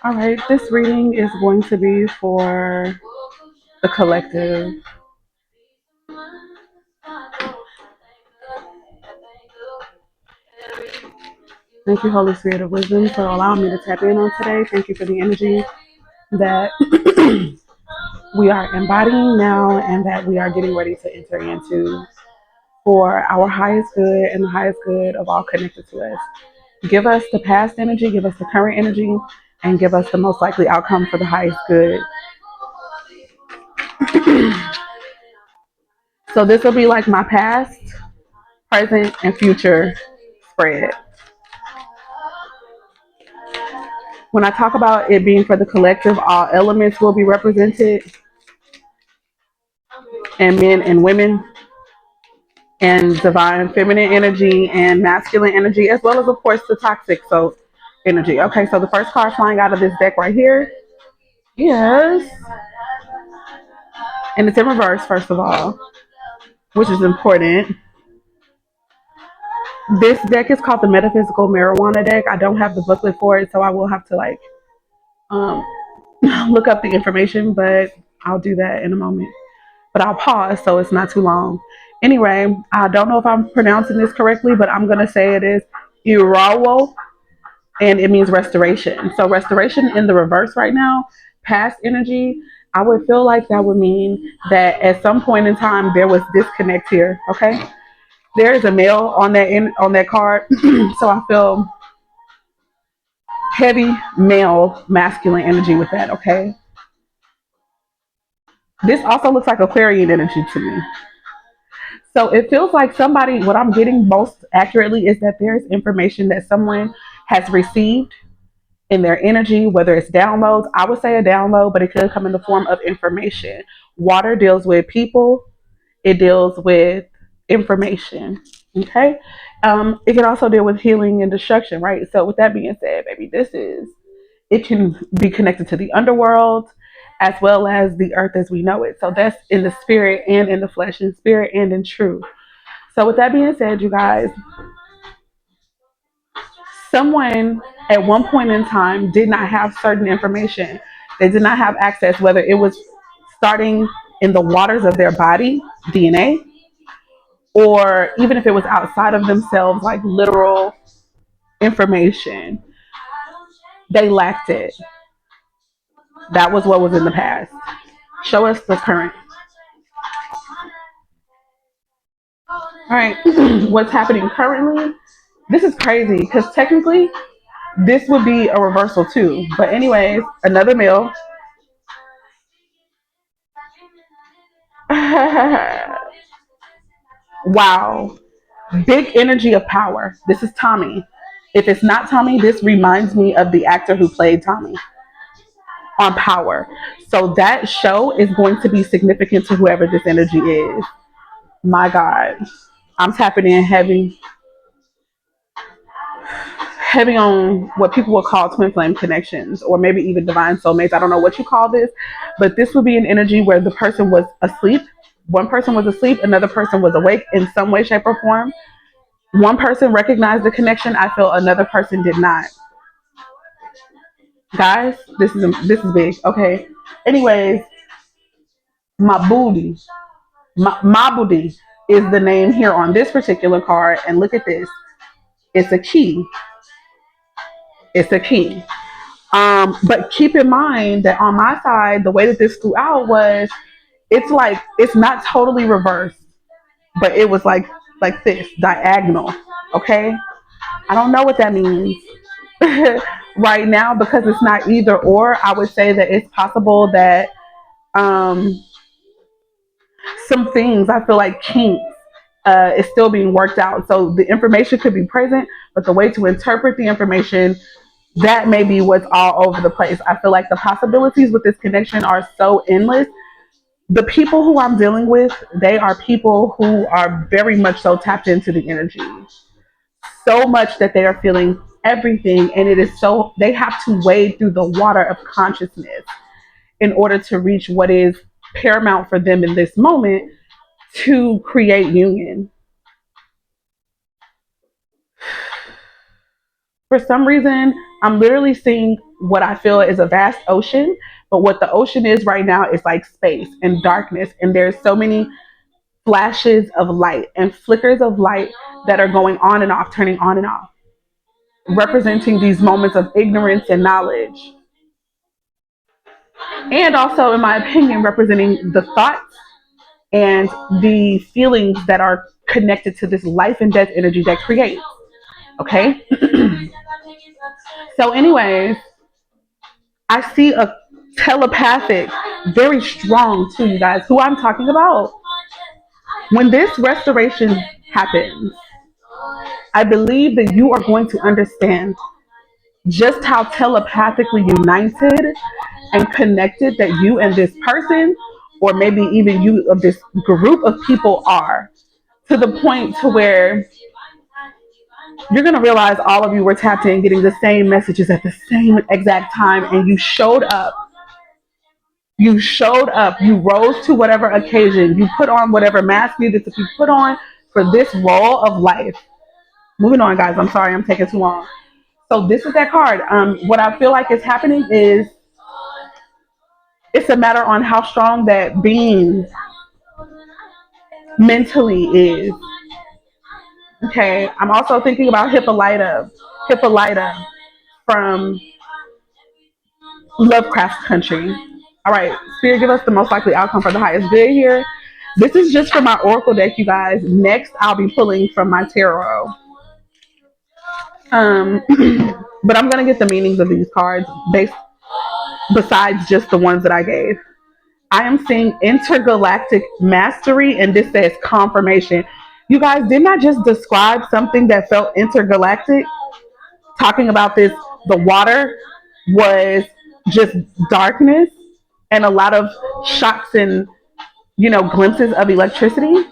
All right, this reading is going to be for the collective. Thank you, Holy Spirit of Wisdom, for allowing me to tap in on today. Thank you for the energy that we are embodying now and that we are getting ready to enter into for our highest good and the highest good of all connected to us. Give us the past energy, give us the current energy, and give us the most likely outcome for the highest good. So this will be like my past, present, and future spread. When I talk about it being for the collective, all elements will be represented, and men and women, and divine feminine energy and masculine energy, as well as, of course, the toxic so energy. Okay, so the first card flying out of this deck right here is, and it's in reverse, first of all, which is important. This deck is called the Metaphysical Marijuana deck. I don't have the booklet for it, so I will have to um, look up the information, but I'll do that in a moment. But I'll pause so it's not too long. Anyway, I don't know if I'm pronouncing this correctly, but I'm gonna say it is Irawo, and it means restoration. So restoration in the reverse right now, past energy. I would feel like that would mean that at some point in time there was disconnect here. Okay, there is a male on on that card, so I feel heavy male masculine energy with that. Okay, this also looks like Aquarian energy to me. So it feels like somebody, what I'm getting most accurately is that there's information that someone has received in their energy, whether it's downloads. I would say a download, but it could come in the form of information. Water deals with people, it deals with information. Okay. It can also deal with healing and destruction, right? So, with that being said, baby, it can be connected to the underworld as well as the earth as we know it. So, that's in the spirit and in the flesh, in spirit and in truth. So, with that being said, you guys, someone at one point in time did not have certain information. They did not have access, whether it was starting in the waters of their body, DNA, or even if it was outside of themselves, like literal information. They lacked it. That was what was in the past. Show us the current. All right, what's happening currently? This is crazy because technically this would be a reversal too. But anyways, another male. Wow. Big energy of power. This is Tommy. If it's not Tommy, this reminds me of the actor who played Tommy on Power. So that show is going to be significant to whoever this energy is. My God. I'm tapping in heavy, heavy on what people will call twin flame connections or maybe even divine soulmates. I don't know what you call this, but this would be an energy where the person was asleep. One person was asleep, another person was awake in some way, shape, or form. One person recognized the connection. I feel another person did not. Guys, this is big. Okay. Anyways, my booty, my booty is the name here on this particular card. And look at this. It's a key. It's a key. But keep in mind that on my side, the way that this flew out was, it's like it's not totally reversed, but it was like this diagonal. Okay. I don't know what that means. Right now, because it's not either or, I would say that it's possible that um, some things, I feel like kinks, is still being worked out. So the information could be present, but the way to interpret the information, that may be what's all over the place. I feel like the possibilities with this connection are so endless. The people who I'm dealing with, they are people who are very much so tapped into the energy, so much that they are feeling everything, and it is so they have to wade through the water of consciousness in order to reach what is paramount for them in this moment to create union. For some reason, I'm literally seeing what I feel is a vast ocean, but what the ocean is right now is like space and darkness, and there's so many flashes of light and flickers of light that are going on and off, turning on and off, representing these moments of ignorance and knowledge. And also, in my opinion, representing the thoughts and the feelings that are connected to this life and death energy that creates. Okay? So, anyways, I see a telepathic, very strong to you guys, who I'm talking about. When this restoration happens, I believe that you are going to understand just how telepathically united and connected that you and this person, or maybe even you of this group of people are, to the point to where you're going to realize all of you were tapped in getting the same messages at the same exact time, and you showed up. You showed up. You rose to whatever occasion. You put on whatever mask needed to be put on for this role of life. Moving on, guys. I'm sorry I'm taking too long. So this is that card. What I feel like is happening is it's a matter on how strong that being mentally is. Okay. I'm also thinking about Hippolyta. Hippolyta from Lovecraft Country. All right, Spirit, give us the most likely outcome for the highest good here. This is just for my Oracle deck, you guys. Next, I'll be pulling from my tarot. Um, but I'm gonna get the meanings of these cards based besides just the ones that I gave. I am seeing intergalactic mastery, and this says confirmation. You guys, didn't I just describe something that felt intergalactic? Talking about this, the water was just darkness and a lot of shocks and glimpses of electricity.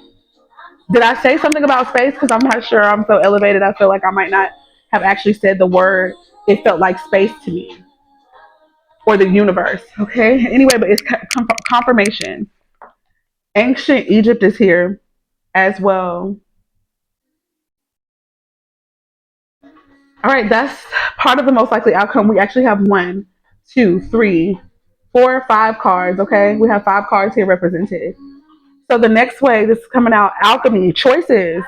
Did I say something about space? Because I'm not sure. I'm so elevated. I feel like I might not have actually said the word. It felt like space to me, or the universe. Okay. Anyway, but it's confirmation. Ancient Egypt is here as well. All right, that's part of the most likely outcome. We actually have one, two, three, four, five cards. Okay, we have five cards here represented. So the next way this is coming out, alchemy, choices.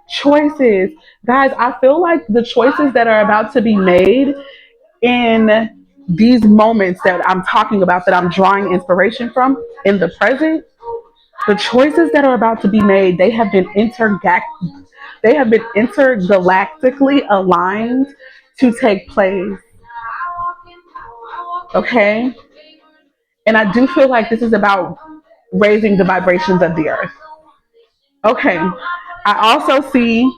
Choices. Guys, I feel like the choices that are about to be made in these moments that I'm talking about, that I'm drawing inspiration from in the present, the choices that are about to be made, they have been intergalactically aligned to take place. Okay? And I do feel like this is about raising the vibrations of the earth. Okay. I also see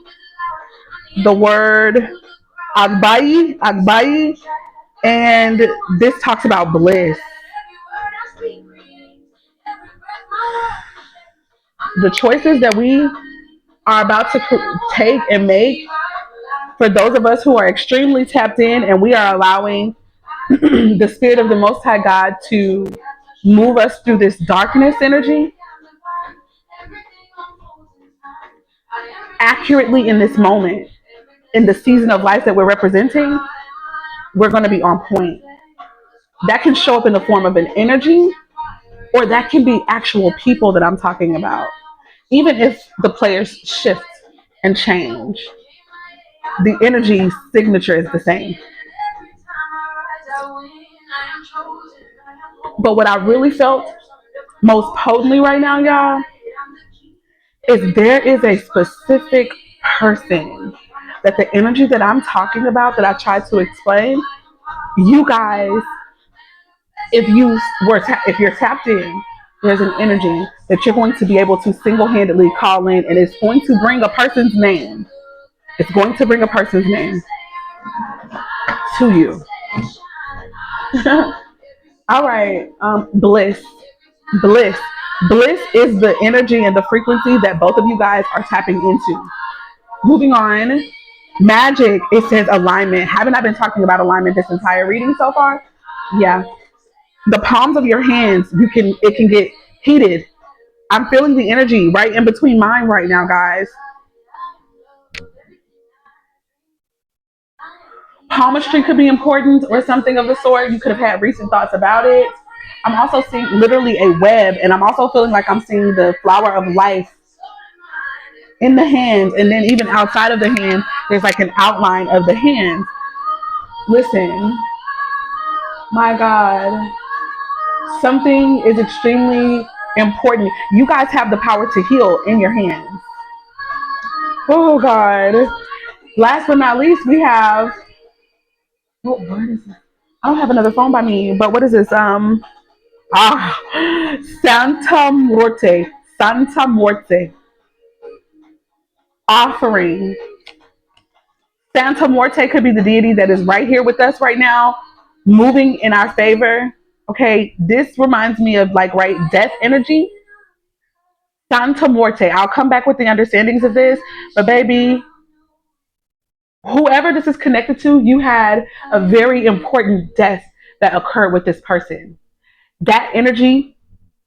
the word Agbayi, and this talks about bliss. The choices that we are about to take and make, for those of us who are extremely tapped in and we are allowing the spirit of the Most High God to move us through this darkness energy accurately in this moment, in the season of life that we're representing, we're going to be on point. That can show up in the form of an energy, or that can be actual people that I'm talking about. Even if the players shift and change, the energy signature is the same. But what I really felt most potently right now, y'all, is there is a specific person that the energy that I'm talking about, that I tried to explain, you guys, if you're tapped in, there's an energy that you're going to be able to single-handedly call in, and it's going to bring a person's name. It's going to bring a person's name to you. All right, bliss, bliss, bliss is the energy and the frequency that both of you guys are tapping into. Moving on, magic. It says alignment. Haven't I been talking about alignment this entire reading so far? Yeah. The palms of your hands, it can get heated. I'm feeling the energy right in between mine right now, guys. palmistry could be important or something of the sort. You could have had recent thoughts about it. I'm also seeing literally a web, and I'm also feeling like I'm seeing the flower of life in the hand, and then even outside of the hand, there's like an outline of the hand. Listen, my God, something is extremely important. You guys have the power to heal in your hands. Oh God. Last but not least, we have what word is this? I don't have another phone by me, but what is this? Santa Morte. Santa Morte. Offering. Santa Morte could be the deity that is right here with us right now, moving in our favor. Okay, this reminds me of like right death energy. Santa Morte. I'll come back with the understandings of this, but baby, whoever this is connected to, you had a very important death that occurred with this person. That energy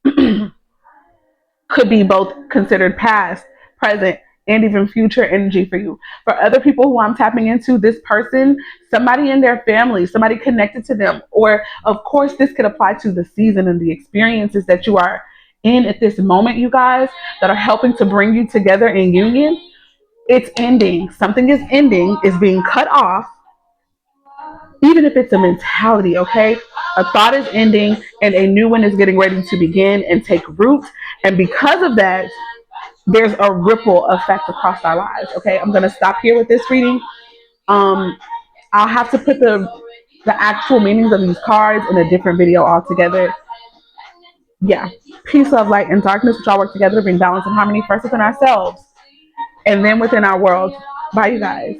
could be both considered past, present, and even future energy for you. For other people who I'm tapping into, this person, somebody in their family, somebody connected to them, or of course, this could apply to the season and the experiences that you are in at this moment, you guys, that are helping to bring you together in union. It's ending. Something is ending, is being cut off, even if it's a mentality, okay? A thought is ending and a new one is getting ready to begin and take root. And because of that, there's a ripple effect across our lives. Okay, I'm gonna stop here with this reading. Um, I'll have to put the actual meanings of these cards in a different video altogether. Yeah, peace, love, light, and darkness, which all work together to bring balance and harmony first within ourselves and then within our world. Bye, you guys.